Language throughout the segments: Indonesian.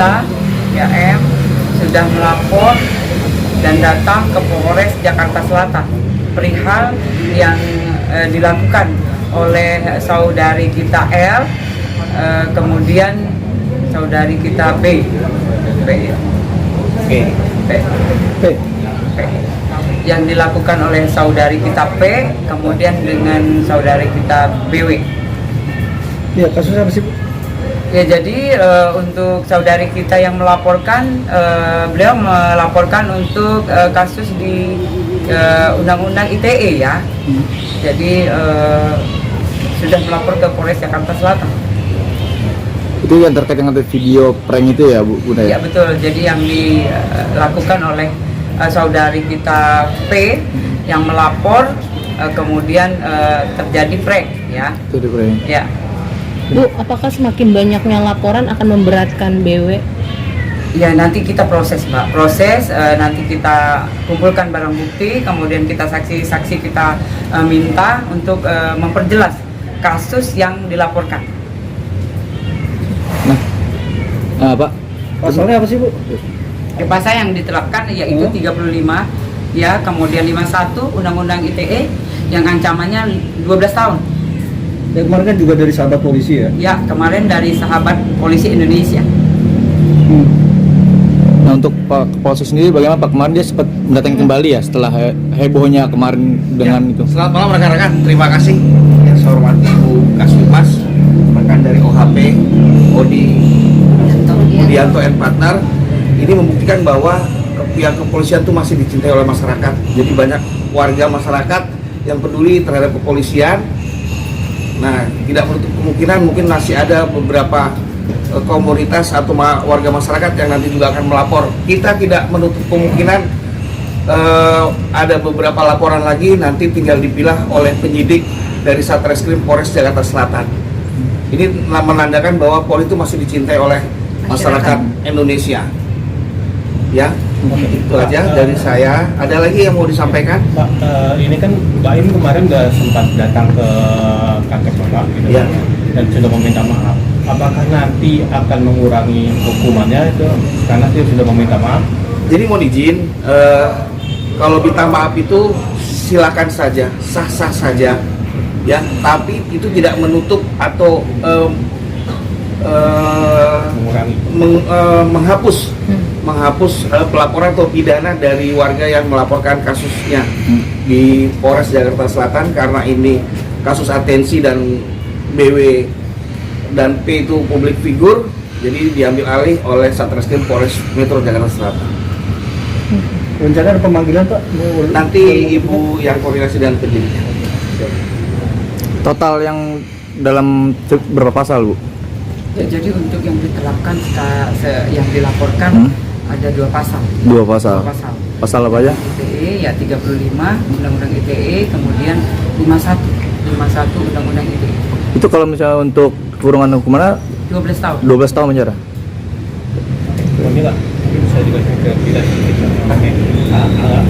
kita ya M sudah melapor dan datang ke Polres Jakarta Selatan perihal yang dilakukan oleh saudari kita L, kemudian saudari kita B, yang dilakukan oleh saudari kita P, kemudian dengan saudari kita BW. Ya, kasusnya apa sih, Bu? Ya, jadi untuk saudari kita yang melaporkan, beliau melaporkan untuk kasus di Undang-Undang ITE ya. Jadi sudah melapor ke Polres Jakarta Selatan. Itu yang terkait dengan video prank itu ya, Bu Bunda? Ya betul. Jadi yang dilakukan oleh saudari kita P yang melapor, kemudian terjadi prank ya. Itu prank. Ya. Bu, apakah semakin banyaknya laporan akan memberatkan BW? Ya, nanti kita proses, Mbak. Nanti kita kumpulkan barang bukti, kemudian kita saksi-saksi kita minta untuk memperjelas kasus yang dilaporkan. Pak, Pasalnya apa sih, Bu? Pasal yang diterapkan yaitu 35, ya, kemudian 51 Undang-Undang ITE yang ancamannya 12 tahun. Yang kemarin kan juga dari sahabat polisi ya? Ya, kemarin dari sahabat polisi Indonesia. nah untuk Pak Kapolsek sendiri bagaimana Pak? Kemarin dia sempat mendatangi kembali ya setelah hebohnya kemarin dengan itu. Selamat malam rekan-rekan, terima kasih yang saya hormati Bu Kasubmas, rekan dari OHP, Odi Budianto and Partner. Ini membuktikan bahwa pihak kepolisian itu masih dicintai oleh masyarakat. Jadi banyak warga masyarakat yang peduli terhadap kepolisian. Nah, tidak menutup kemungkinan mungkin masih ada beberapa komunitas atau warga masyarakat yang nanti juga akan melapor. Kita tidak menutup kemungkinan ada beberapa laporan lagi nanti tinggal dipilah oleh penyidik dari Satreskrim Polres Jakarta Selatan. Ini menandakan bahwa Polri itu masih dicintai oleh masyarakat Indonesia. Ya, itu aja dari saya. Ada lagi yang mau disampaikan? Pak, ini kan Mbak Im kemarin udah sempat datang ke kantor Bapak gitu, Ya. dan sudah meminta maaf. Apakah nanti akan mengurangi hukumannya itu karena dia sudah meminta maaf? Jadi mohon izin, kalau minta maaf itu silakan saja, sah-sah saja, ya. Tapi itu tidak menutup atau menghapus pelaporan atau pidana dari warga yang melaporkan kasusnya di Polres Jakarta Selatan, karena ini kasus atensi dan BW dan P itu publik figur, jadi diambil alih oleh Satreskrim Polres Metro Jakarta Selatan. Rencana ada pemanggilan, Pak? Nanti Ibu yang koordinasi dengan penyidiknya. Total yang dalam berapa pasal, Bu? Ya, jadi untuk yang diterapkan yang dilaporkan ada 2 pasal. 2 pasal. Pasal apa aja? ITE ya 35 Undang-Undang ITE, kemudian 51 Undang-Undang ITE. Itu kalau misalnya untuk kurungan hukumannya 12 tahun. 12 tahun penjara. Ini nggak bisa dikasih ke kita sedikit mengenai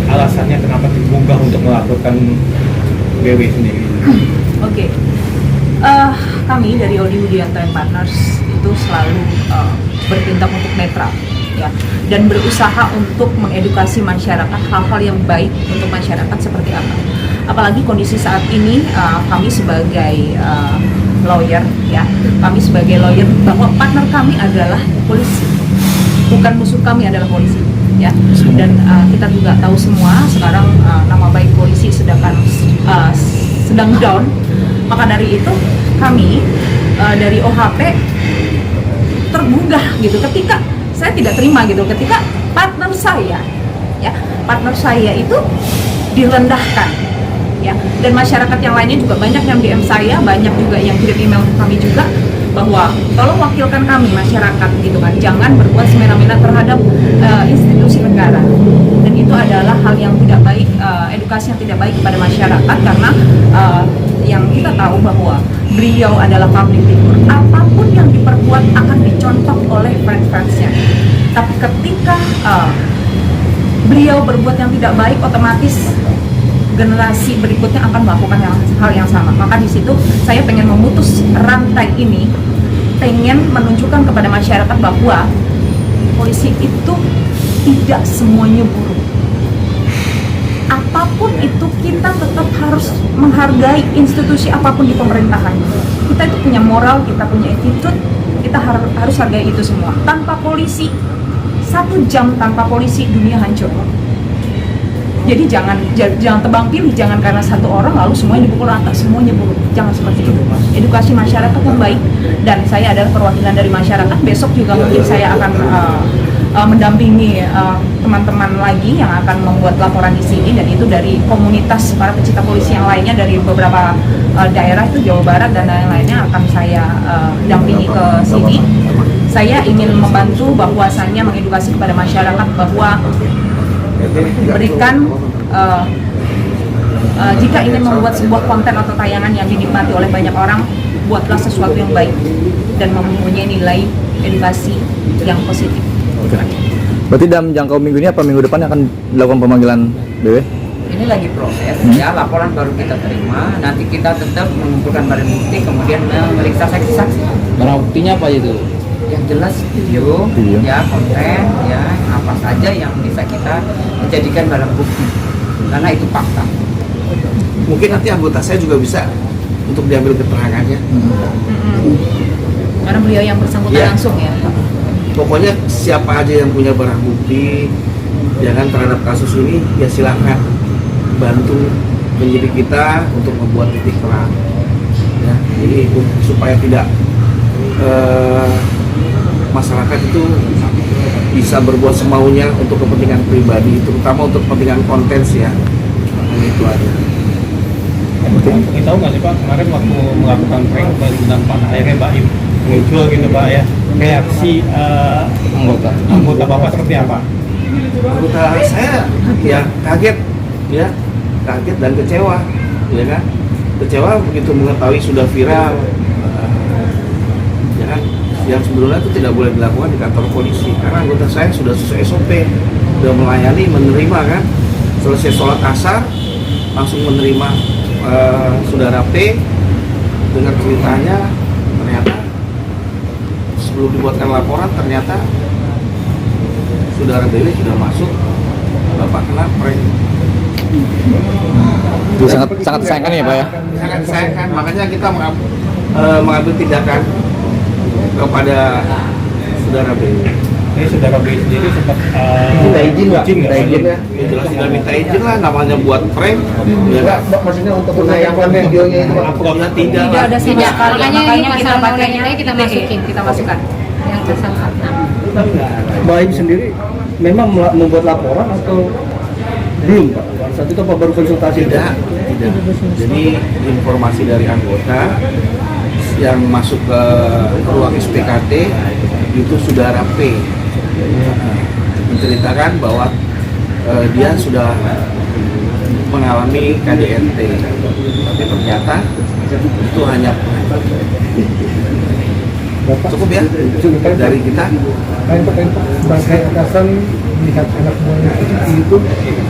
alasannya kenapa diunggah untuk melaporkan BW sendiri. Oke. Kami dari Odi Budianto and Partners itu selalu bertindak untuk netral, ya, dan berusaha untuk mengedukasi masyarakat hal-hal yang baik untuk masyarakat seperti apa. Apalagi kondisi saat ini kami sebagai lawyer, ya, kami sebagai lawyer bahwa partner kami adalah polisi, bukan musuh kami adalah polisi, ya. Dan kita juga tahu semua sekarang nama baik polisi sedang down. Maka dari itu kami dari OHP tergugah gitu ketika saya tidak terima gitu ketika partner saya itu direndahkan, ya, dan masyarakat yang lainnya juga banyak yang DM saya, banyak juga yang kirim email ke kami juga bahwa tolong wakilkan kami masyarakat gitu kan, jangan berbuat semena-mena terhadap institusi negara, dan itu adalah hal yang tidak baik, edukasi yang tidak baik kepada masyarakat, karena yang kita tahu bahwa beliau adalah public figure, apapun yang diperbuat akan dicontoh oleh fans-fansnya. Tapi ketika beliau berbuat yang tidak baik, otomatis generasi berikutnya akan melakukan hal yang sama. Maka di situ saya pengen memutus rantai ini, pengen menunjukkan kepada masyarakat bahwa polisi itu tidak semuanya buruk. Apapun itu kita tetap harus menghargai institusi apapun di pemerintahan. Kita itu punya moral, kita punya attitude, kita harus hargai itu semua. Tanpa polisi, 1 jam tanpa polisi dunia hancur. Jadi jangan tebang pilih, jangan karena 1 orang lalu semuanya dipukul rata, semuanya buruk. Jangan seperti itu. Edukasi masyarakat yang baik, dan saya adalah perwakilan dari masyarakat. Besok juga mungkin saya akan mendampingi teman-teman lagi yang akan membuat laporan di sini, dan itu dari komunitas para pecinta polisi yang lainnya dari beberapa daerah itu Jawa Barat dan lain-lainnya akan saya dampingi ke sini. Saya ingin membantu bahwasannya mengedukasi kepada masyarakat bahwa berikan jika ingin membuat sebuah konten atau tayangan yang dinikmati oleh banyak orang, buatlah sesuatu yang baik dan mempunyai nilai edukasi yang positif. Oke. Berarti dalam jangka minggu ini apa minggu depan akan dilakukan pemanggilan BW? Ini lagi proses ya, laporan baru kita terima. Nanti kita tetap mengumpulkan barang bukti, kemudian memeriksa saksi-saksi. Barang buktinya apa itu? Yang jelas video, ya konten, ya apa saja yang bisa kita menjadikan barang bukti, karena itu fakta. Mungkin nanti anggota saya juga bisa untuk diambil keterangannya. Karena beliau yang bersangkutan langsung ya. Pokoknya siapa aja yang punya barang bukti ya kan terhadap kasus ini, ya silahkan bantu penyidik kita untuk membuat titik terang. Ya, jadi supaya tidak masyarakat itu bisa berbuat semaunya untuk kepentingan pribadi, terutama untuk kepentingan konten sih ya. Itu aja. Ini tahu nggak sih Pak, kemarin waktu melakukan prank dengan Pak akhirnya Baim muncul gitu Pak ya, reaksi anggota Bapak seperti apa? Anggota saya ya kaget dan kecewa, ya kan? Kecewa begitu mengetahui sudah viral, ya kan? Yang sebelumnya itu tidak boleh dilakukan di kantor polisi karena anggota saya sudah sesuai SOP, sudah melayani, menerima kan, selesai sholat asar langsung menerima saudara P dengan ceritanya. Ternyata sebelum dibuatkan laporan ternyata saudara BW sudah masuk, Bapak kena prank. Itu sangat disayangkan ya Pak ya? Sangat disayangkan, makanya kita mengambil tindakan kepada saudara B. Ini saudara B sendiri sempat Minta izin nggak? nggak? Ya, jelas tidak minta izin lah, namanya buat prank. Ya kan? Maksudnya untuk menayangkan videonya itu Pak? Ya tidak Tidak lah. ada sama sekali. Makanya ini pasal pakainya undang-undang kita masukin. kita masukkan. Yang pasal 46. Baim sendiri memang membuat laporan atau belum Pak? Saat itu apa baru konsultasi? Tidak. Jadi informasi dari anggota yang masuk ke ruang SPKT itu saudara P menceritakan bahwa dia sudah mengalami KDRT, tapi ternyata itu hanya cukup ya dari kita. Bangkai atasan melihat anak buahnya itu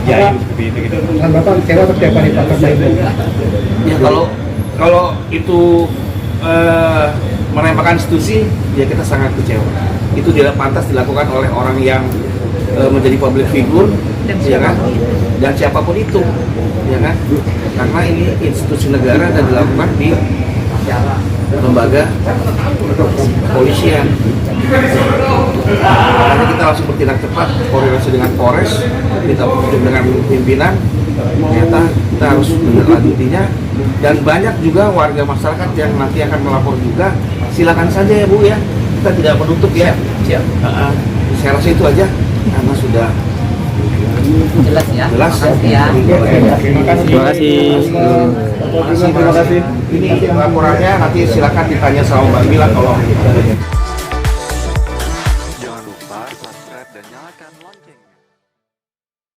Ya seperti itu gitu. Bapak kecewa atau tiap hari Pak Baim? Ya kalau itu meremehkan institusi, ya kita sangat kecewa. Itu tidak pantas dilakukan oleh orang yang menjadi public figure, ya kan? Dan siapapun itu, ya kan? Karena ini institusi negara dan dilakukan di lembaga kepolisian. Makanya kita langsung bertindak cepat, koordinasi dengan Polres, kita bertemu dengan pimpinan. Ternyata kita harus menindaklanjutinya, dan banyak juga warga masyarakat yang nanti akan melapor juga. Silakan saja ya Bu ya, kita tidak menutup ya. Siap. Saya rasa itu aja karena sudah Jelas ya. jelas. Makasih ya. Terima kasih. Terima kasih. Ini laporannya nanti silakan ditanya sama Mbak Mila kalau